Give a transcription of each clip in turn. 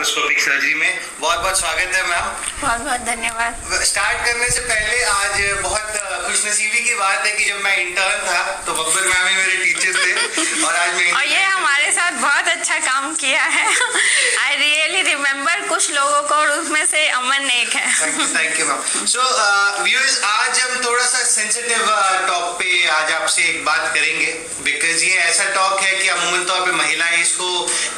Laparoscopic surgery में। बहुत बहुत स्वागत है मैम। बहुत बहुत धन्यवाद। स्टार्ट करने से पहले आज बहुत खुशनसीबी की बात है कि जब मैं इंटर्न था तो बब्बर मैम ही मेरे टीचर थे और आज मैं और ये हमारे साथ बहुत अच्छा काम किया है। आई रियली रिमेम्बर कुछ लोगों को, और उसमें से अमन एक है। Thank you ma'am. So viewers, आज हम थोड़ा सा सेंसिटिव टॉप पे आज आपसे एक बात करेंगे, बिकॉज ये ऐसा टॉक है कि अमूमन तौर पे महिलाएं इसको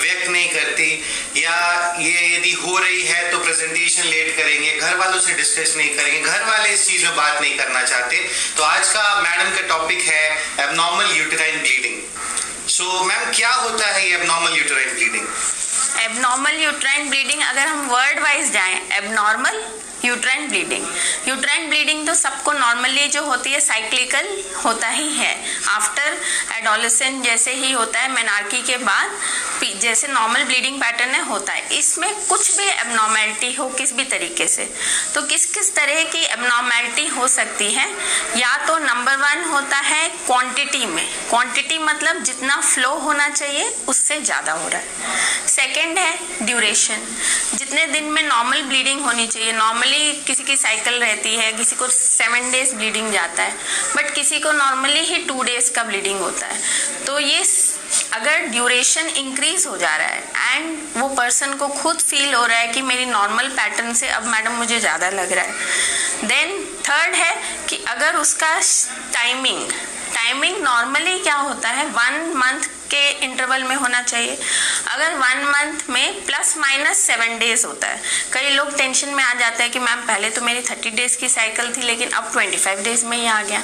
व्यक्त नहीं करती, या ये यदि हो रही है तो प्रेजेंटेशन लेट करेंगे, घर वालों से डिस्कस नहीं करेंगे, घर वाले इस चीज में बात नहीं करना चाहते। तो आज का मैडम का टॉपिक है abnormal uterine bleeding. So ma'am, क्या होता है ये abnormal uterine bleeding? Abnormal uterine bleeding, अगर हम वर्ड वाइज जाएं, abnormal uterine bleeding, uterine bleeding तो सबको नॉर्मली जो होती है साइक्लिकल होता ही है। आफ्टर एडोलेसेंट जैसे ही होता है, मेनार्की के बाद जैसे नॉर्मल ब्लीडिंग पैटर्न है होता है। इसमें कुछ भी एबनॉर्मेलिटी हो किस भी तरीके से, तो किस किस तरह की एबनॉर्मेलिटी हो सकती है? या तो नंबर 1 होता है क्वांटिटी में, क्वांटिटी मतलब जितना फ्लो होना चाहिए उससे ज़्यादा हो रहा है। सेकेंड है ड्यूरेशन, जितने दिन में नॉर्मल ब्लीडिंग होनी चाहिए, नॉर्मली किसी की साइकिल रहती है, किसी को 7 डेज ब्लीडिंग जाता है, बट किसी को नॉर्मली ही 2 डेज का ब्लीडिंग होता है। तो ये अगर ड्यूरेशन इंक्रीज हो जा रहा है एंड वो पर्सन को खुद फील हो रहा है कि मेरी नॉर्मल पैटर्न से अब मैडम मुझे ज़्यादा लग रहा है। देन थर्ड है कि अगर उसका टाइमिंग नॉर्मली क्या होता है 1 मंथ के इंटरवल में होना चाहिए, अगर 1 मंथ में ±7 डेज होता है। कई लोग टेंशन में आ जाते हैं कि मैम पहले तो मेरी 30 डेज की साइकिल थी लेकिन अब 25 डेज में ही आ गया,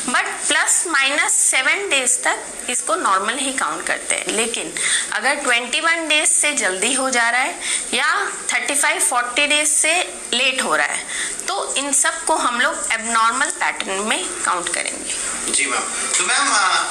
बट ±7 डेज तक इसको नॉर्मल ही काउंट करते हैं। लेकिन अगर 21 डेज से जल्दी हो जा रहा है या 35-40 डेज से लेट हो रहा है, तो इन सब को हम लोग एबनॉर्मल पैटर्न में काउंट करेंगे। जी मैम। तो मैम,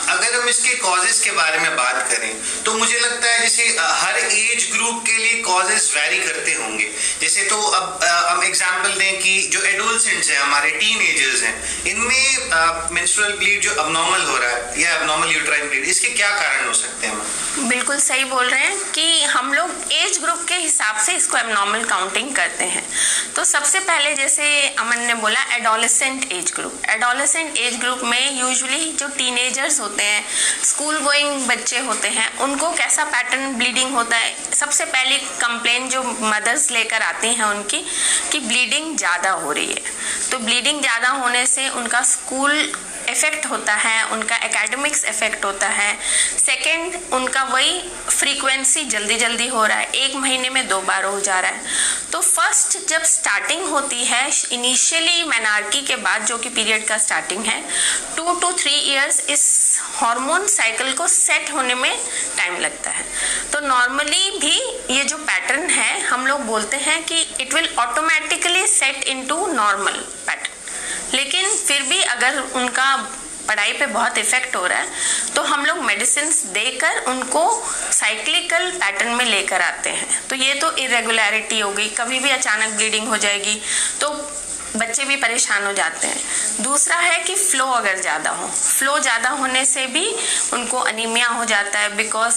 अगर हम इसके कॉजेस के बारे में बात करें तो मुझे लगता है जैसे हर एज ग्रुप के लिए कॉजेस वैरी करते होंगे। जैसे तो अब हम एग्जांपल दें कि जो एडोलसेंट्स हैं, हमारे टीनेजर्स हैं, इनमें मेंस्ट्रुअल ब्लीड जो अबनॉर्मल हो रहा है या अबनॉर्मल यूट्राइन ब्लीड, इसके क्या कारण हो सकते हैं मैम? बिल्कुल सही बोल रहे हैं कि हम लोग एज ग्रुप के हिसाब से इसको एबनॉर्मल काउंटिंग करते हैं। तो सबसे पहले जैसे अमन ने बोला adolescent age group, adolescent age group में यूजुअली जो टीनेजर्स होते हैं, स्कूल गोइंग बच्चे होते हैं, उनको कैसा पैटर्न ब्लीडिंग होता है? सबसे पहली कंप्लेंट जो मदर्स लेकर आती हैं उनकी कि ब्लीडिंग ज़्यादा हो रही है। तो ब्लीडिंग ज़्यादा होने से उनका स्कूल इफेक्ट होता है, उनका एकेडमिक्स इफेक्ट होता है। सेकंड, उनका वही फ्रीक्वेंसी जल्दी हो रहा है, 1 महीने में 2 बार हो जा रहा है। तो फर्स्ट जब स्टार्टिंग होती है इनिशियली मेनार्की के बाद, जो कि पीरियड का स्टार्टिंग है, 2 to 3 इयर्स इस हार्मोन साइकिल को सेट होने में टाइम लगता है। तो नॉर्मली भी ये जो पैटर्न है हम लोग बोलते हैं कि it will automatically set into normal pattern, लेकिन फिर भी अगर उनका पढ़ाई पे बहुत इफेक्ट हो रहा है तो हम लोग मेडिसिन देकर उनको साइक्लिकल पैटर्न में लेकर आते हैं। तो ये तो इरेगुलरिटी हो गई, कभी भी अचानक ब्लीडिंग हो जाएगी तो बच्चे भी परेशान हो जाते हैं। दूसरा है कि फ्लो अगर ज़्यादा हो, फ्लो ज़्यादा होने से भी उनको अनीमिया हो जाता है, बिकॉज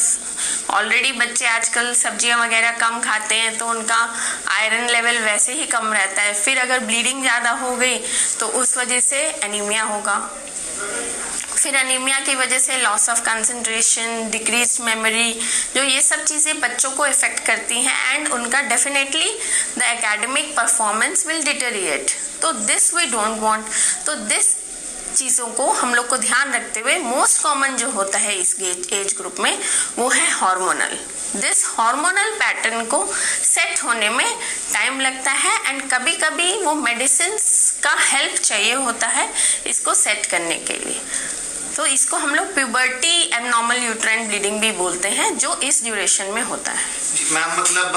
ऑलरेडी बच्चे आजकल सब्जियां वगैरह कम खाते हैं तो उनका आयरन लेवल वैसे ही कम रहता है। फिर अगर ब्लीडिंग ज़्यादा हो गई तो उस वजह से एनीमिया होगा। फिर एनीमिया की वजह से loss of concentration, decrease memory, जो ये सब चीज़ें बच्चों को इफेक्ट करती हैं एंड उनका definitely the academic performance will deteriorate. तो दिस वी डोंट वांट। तो दिस चीज़ों को हम लोग को ध्यान रखते हुए मोस्ट कॉमन जो होता है इस एज ग्रुप में वो है हार्मोनल। दिस हार्मोनल पैटर्न को सेट होने में टाइम लगता है एंड कभी कभी वो मेडिसिन्स का हेल्प चाहिए होता है इसको सेट करने के लिए। तो इसको हम लोग प्यूबर्टी एबनॉर्मल यूट्राइन ब्लीडिंग भी बोलते हैं, जो इस ड्यूरेशन में होता है। मैम, मतलब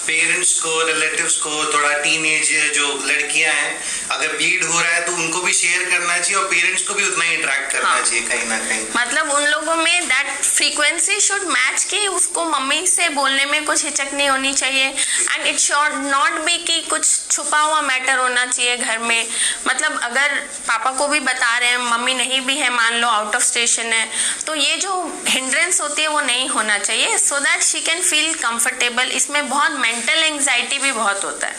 पेरेंट्स को, रिलेटिव्स को, थोड़ा टीनेज जो लड़कियां हैं, अगर ब्लीड हो रहा है तो उनको भी शेयर करना चाहिए और पेरेंट्स को भी उतना ही इंटरेक्ट करना चाहिए कहीं ना कहीं। मतलब उन लोगों में दैट फ्रीक्वेंसी शुड मैच, कि उसको मम्मी से बोलने में कुछ हिचक नहीं होनी चाहिए and it should not be कि कुछ छुपा हुआ मैटर होना चाहिए घर में। मतलब अगर पापा को भी बता रहे हैं, मम्मी नहीं भी है, मान लो आउट ऑफ स्टेशन है, तो ये जो हिंड्रेंस होती है वो नहीं होना चाहिए, so that she can feel comfortable. इसमें बहुत मेंटल एंजाइटी भी बहुत होता है,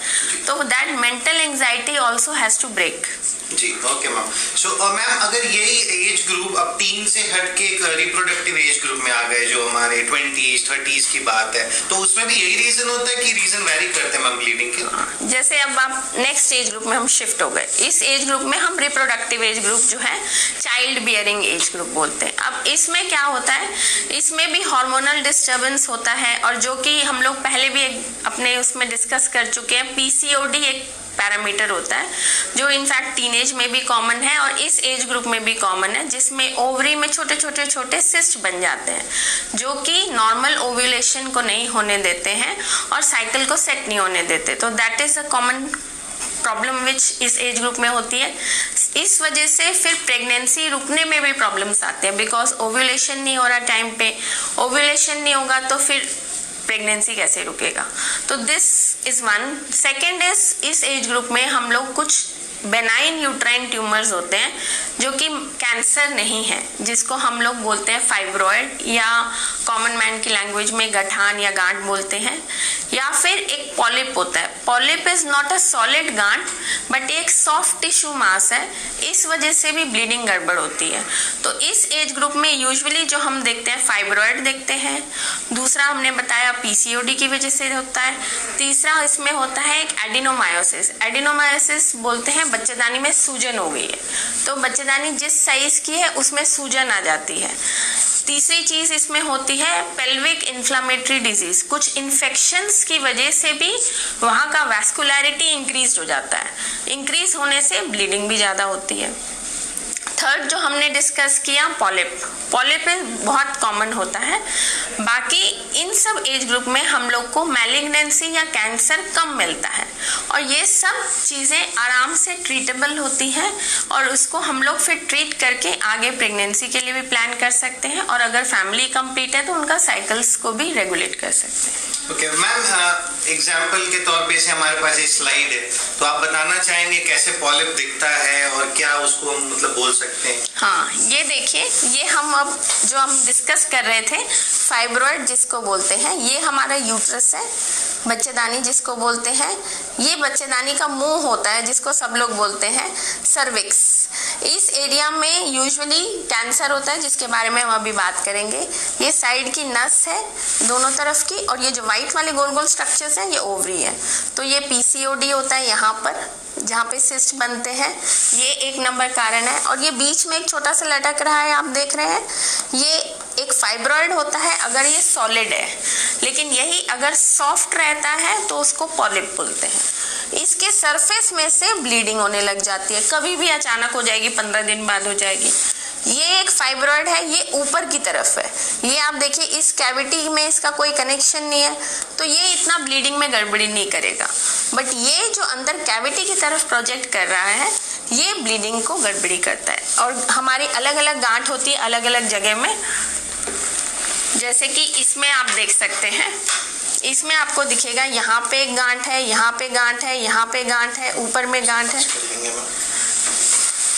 तो that mental anxiety also has to break. जी, ओके मैम। सो मैम, अगर यही एज ग्रुप अब टीन से हट के एक रिप्रोडक्टिव एज ग्रुप में आ गए, जो हमारे 20s 30s की बात है, तो उसमें भी यही रीजन होता है कि रीजन वेरी करते हैं मैम ब्लीडिंग के? जैसे अब आप नेक्स्ट एज ग्रुप में हम शिफ्ट हो गए, इस एज ग्रुप में हम रिप्रोडक्टिव एज ग्रुप जो है चाइल्ड बियरिंग एज ग्रुप बोलते हैं। अब इसमें क्या होता है, इसमें भी हार्मोनल डिस्टर्बेंस होता है, और जो कि हम लोग पहले भी अपने उसमें डिस्कस कर चुके हैं, पीसीओडी एक पैरामीटर होता है जो इनफैक्ट टीनेज में भी कॉमन है और इस एज ग्रुप में भी कॉमन है, जिसमें ओवरी में छोटे छोटे छोटे सिस्ट बन जाते हैं जो कि नॉर्मल ओव्यूलेशन को नहीं होने देते हैं और साइकिल को सेट नहीं होने देते। तो that is a common problem which इस एज ग्रुप में होती है। इस वजह से फिर प्रेगनेंसी रुकने में भी प्रॉब्लम्स आते हैं, बिकॉज ओव्यूलेशन नहीं हो रहा टाइम पे, ओव्यूलेशन नहीं होगा तो फिर प्रेगनेंसी कैसे रुकेगा। तो this is one. Second is, इस एज ग्रुप में हम लोग कुछ बेनाइन यूट्राइन ट्यूमर्स होते हैं जो कि कैंसर नहीं है, जिसको हम लोग बोलते हैं फाइब्रॉइड, या कॉमन मैन की लैंग्वेज में गठान या गांठ बोलते हैं, या फिर एक पॉलिप होता है। Polyp is not a solid गांठ बट एक सॉफ्ट टिश्यू मास है, इस वजह से भी ब्लीडिंग गड़बड़ होती है। तो इस एज ग्रुप में यूजुअली जो हम देखते हैं फाइब्रॉइड देखते हैं, दूसरा हमने बताया पीसीओडी की वजह से होता है, तीसरा इसमें होता है एक एडिनोमायोसिस। एडिनोमायोसिस बोलते हैं बच्चेदानी में सूजन हो गई है, तो बच्चेदानी जिस साइज की है उसमें सूजन आ जाती है। तीसरी चीज इसमें होती है पेल्विक इन्फ्लामेटरी डिजीज, कुछ इन्फेक्शंस की वजह से भी वहाँ का वैस्कुलैरिटी इंक्रीज हो जाता है, इंक्रीज होने से ब्लीडिंग भी ज़्यादा होती है। थर्ड जो हमने डिस्कस किया पॉलिप, पॉलिप बहुत कॉमन होता है। बाकी इन सब एज ग्रुप में हम लोग को मैलिग्नेंसी या कैंसर कम मिलता है और ये सब चीज़ें आराम से ट्रीटेबल होती हैं और उसको हम लोग फिर ट्रीट करके आगे प्रेगनेंसी के लिए भी प्लान कर सकते हैं और अगर फैमिली कंप्लीट है तो उनका साइकिल्स को भी रेगुलेट कर सकते हैं। ओके मैम, एग्जाम्पल के तौर पे से हमारे पास एक स्लाइड है, तो आप बताना चाहेंगे कैसे पॉलिप दिखता है और क्या उसको हम मतलब बोल सकते हैं? हाँ, ये देखिए, ये हम अब जो हम डिस्कस कर रहे थे फाइब्रॉइड जिसको बोलते हैं, ये हमारा यूट्रस है, बच्चेदानी जिसको बोलते हैं, ये बच्चेदानी का मुंह होता है जिसको सब लोग बोलते हैं सर्विक्स। इस एरिया में यूजुअली कैंसर होता है जिसके बारे में हम अभी बात करेंगे। ये साइड की नस है दोनों तरफ की और ये जो वाइट वाले गोल गोल स्ट्रक्चर्स हैं ये ओवरी है। तो ये पीसीओडी होता है यहाँ पर जहाँ पे सिस्ट बनते हैं, ये एक नंबर कारण है। और ये बीच में एक छोटा सा लटक रहा है आप देख रहे हैं, ये एक फाइब्रॉइड होता है अगर ये सॉलिड है, लेकिन यही अगर सॉफ्ट रहता है तो उसको पॉलिप बोलते हैं। इसके सरफेस में से ब्लीडिंग होने लग जाती है, कभी भी अचानक हो जाएगी, 15 दिन बाद हो जाएगी। ये एक फाइब्रॉइड है, ये ऊपर की तरफ है, ये आप देखिए इस कैविटी में इसका कोई कनेक्शन नहीं है तो ये इतना ब्लीडिंग में गड़बड़ी नहीं करेगा। बट ये जो अंदर कैविटी की तरफ प्रोजेक्ट कर रहा है ये ब्लीडिंग को गड़बड़ी करता है। और हमारी अलग अलग गांठ होती है अलग अलग जगह में, जैसे कि इसमें आप देख सकते हैं, इसमें आपको दिखेगा यहाँ पे एक गांठ है, यहाँ पे गांठ है, यहाँ पे गांठ है, ऊपर में गांठ है।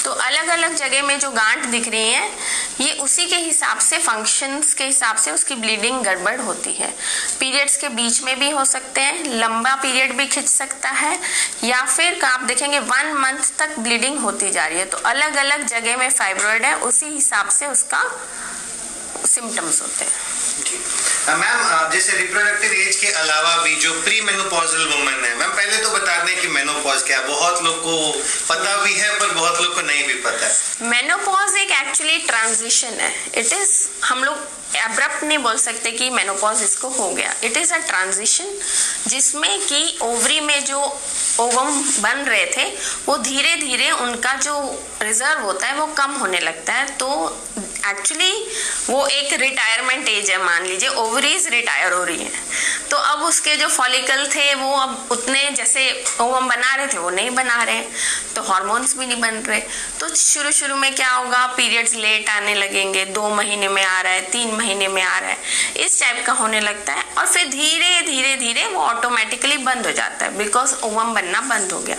तो अलग अलग जगह में जो गांठ दिख रही है ये उसी के हिसाब से, फंक्शंस के हिसाब से उसकी ब्लीडिंग गड़बड़ होती है। पीरियड्स के बीच में भी हो सकते हैं, लंबा पीरियड भी खिंच सकता है, या फिर आप देखेंगे 1 मंथ तक ब्लीडिंग होती जा रही है। तो अलग अलग जगह में फाइब्रॉइड है, उसी हिसाब से उसका सिम्टम्स होते हैं। मैम, जैसे रिप्रोडक्टिव एज के अलावा भी जो प्री मेनोपॉजल वुमन है, मैम पहले तो बता दें कि मेनोपॉज क्या है। बहुत लोग को पता भी है पर बहुत लोग को नहीं भी पता है। मेनोपॉज एक एक्चुअली ट्रांजिशन है, इट इज, हम लोग एब्रप्ट नहीं बोल सकते कि मेनोपॉज इसको हो गया। इट इज अ ट्रांजिशन जिसमें कि ओवरी में जो ओवम बन रहे थे वो धीरे धीरे उनका जो रिजर्व होता है वो कम होने लगता है। तो एक्चुअली वो एक रिटायरमेंट एज है, मान लीजिए ओवरीज रिटायर हो रही है, तो अब उसके जो फॉलिकल थे वो अब उतने जैसे ओवम बना रहे थे वो नहीं बना रहे, तो हार्मोन्स भी नहीं बन रहे। तो शुरू में क्या होगा, पीरियड्स लेट आने लगेंगे, 2 महीने में आ रहा है, 3 महीने में आ रहा है, इस टाइप का होने लगता है। और फिर धीरे धीरे धीरे वो ऑटोमेटिकली बंद हो जाता है बिकॉज ओवम बनना बंद हो गया।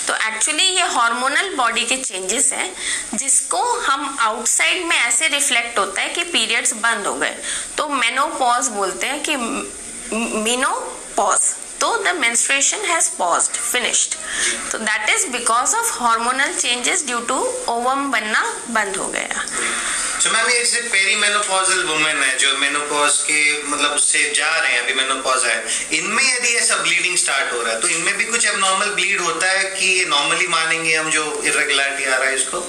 तो एक्चुअली ये हार्मोनल बॉडी के चेंजेस हैं जिसको हम आउटसाइड में ऐसे रिफ्लेक्ट होता है कि पीरियड्स बंद हो गए, तो मेनोपॉज बोलते हैं कि मीनोपॉज। तो तो the menstruation has paused, finished. तो that is because of hormonal changes due to ovum बनना बंद हो गया। तो मैम ये जैसे पेरीमेनोपॉजल वुमेन है जो मेनोपॉज के मतलब उससे जा रहे हैं, अभी मेनोपॉज है, इनमें यदि ऐसा ब्लीडिंग स्टार्ट हो रहा है तो इनमें भी कुछ एबनॉर्मल ब्लीड होता है कि ये नॉर्मली मानेंगे हम जो इरेगुलरिटी आ रहा है इसको?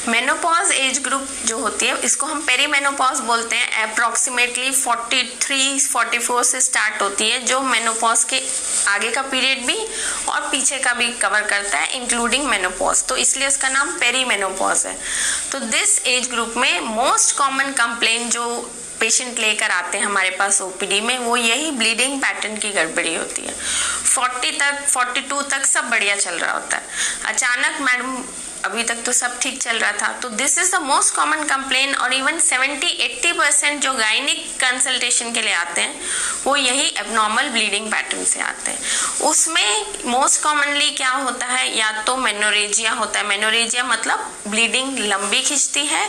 मेनोपॉज एज ग्रुप जो होती है इसको हम पेरीमेनोपॉज बोलते हैं। अप्रॉक्सीमेटली 43-44 से स्टार्ट होती है, जो मेनोपॉज के आगे का पीरियड भी और पीछे का भी कवर करता है, इंक्लूडिंग मेनोपॉज। तो इसलिए उसका नाम पेरीमेनोपॉज है। तो दिस एज ग्रुप में मोस्ट कॉमन कंप्लेंट जो पेशेंट लेकर आते हैं हमारे पास ओपीडी में, वो यही ब्लीडिंग पैटर्न की गड़बड़ी होती है। 42 तक सब बढ़िया चल रहा होता है, अचानक मैडम अभी तक तो सब ठीक चल रहा था। तो this is the most common complain. और इवन 70-80% जो गायनिक कंसल्टेशन के लिए आते हैं वो यही एबनॉर्मल ब्लीडिंग पैटर्न से आते हैं। उसमें मोस्ट कॉमनली क्या होता है, या तो मेनोरेजिया होता है। मेनोरेजिया मतलब ब्लीडिंग लंबी खिंचती है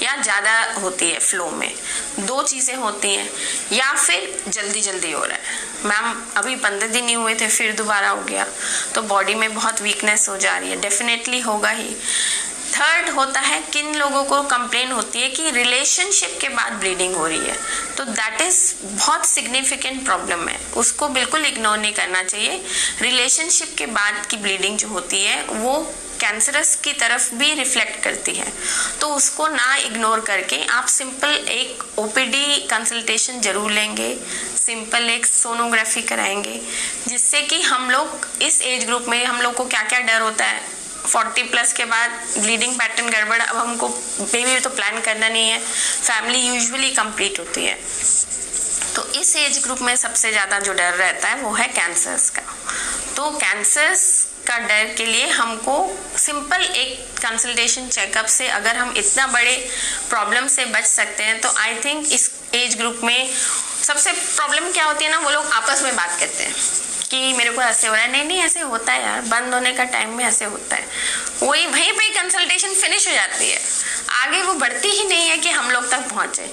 या ज़्यादा होती है फ्लो में, दो चीज़ें होती हैं, या फिर जल्दी जल्दी हो रहा है। मैम अभी 15 दिन ही हुए थे फिर दोबारा हो गया, तो बॉडी में बहुत वीकनेस हो जा रही है, डेफिनेटली होगा ही। थर्ड होता है, किन लोगों को कंप्लेन होती है कि रिलेशनशिप के बाद ब्लीडिंग हो रही है, तो दैट इज़ बहुत सिग्निफिकेंट प्रॉब्लम है, उसको बिल्कुल इग्नोर नहीं करना चाहिए। रिलेशनशिप के बाद की ब्लीडिंग जो होती है वो कैंसरस की तरफ भी रिफ्लेक्ट करती है, तो उसको ना इग्नोर करके आप सिंपल एक ओपीडी कंसल्टेशन जरूर लेंगे, सिंपल एक सोनोग्राफी कराएंगे, जिससे कि हम लोग इस एज ग्रुप में हम लोग को क्या क्या डर होता है, 40+ के बाद ब्लीडिंग पैटर्न गड़बड़, अब हमको बेबी तो प्लान करना नहीं है, फैमिली यूजुअली कंप्लीट होती है। तो इस एज ग्रुप में सबसे ज़्यादा जो डर रहता है वो है कैंसर्स का। तो कैंसर्स का डर के लिए हमको सिंपल एक कंसल्टेशन चेकअप से अगर हम इतना बड़े प्रॉब्लम से बच सकते हैं, तो आई थिंक इस एज ग्रुप में सबसे प्रॉब्लम क्या होती है ना, वो लोग आपस में बात करते हैं कि मेरे को ऐसे हो रहा है, नहीं ऐसे होता है यार, बंद होने का टाइम में ऐसे होता है, वही वहीं पे कंसल्टेशन फिनिश हो जाती है, आगे वो बढ़ती ही नहीं है कि हम लोग तक पहुँचे।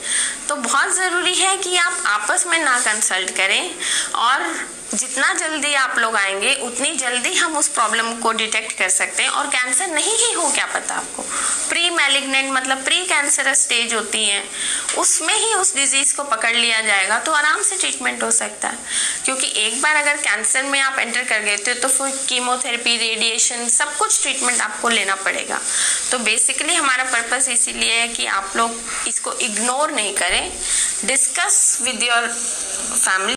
तो बहुत ज़रूरी है कि आप आपस में ना कंसल्ट करें, और जितना जल्दी आप लोग आएंगे उतनी जल्दी हम उस प्रॉब्लम को डिटेक्ट कर सकते हैं, और कैंसर नहीं ही हो क्या पता आपको, प्री मैलिग्नेंट मतलब प्री कैंसरस स्टेज होती है, उसमें ही उस डिजीज़ को पकड़ लिया जाएगा तो आराम से ट्रीटमेंट हो सकता है। क्योंकि एक बार अगर कैंसर में आप एंटर कर गए थे तो फिर कीमोथेरेपी, रेडिएशन, सब कुछ ट्रीटमेंट आपको लेना पड़ेगा। तो बेसिकली हमारा पर्पस इसीलिए है कि आप लोग इसको इग्नोर नहीं करें, डिस्कस विद योर फैमिली।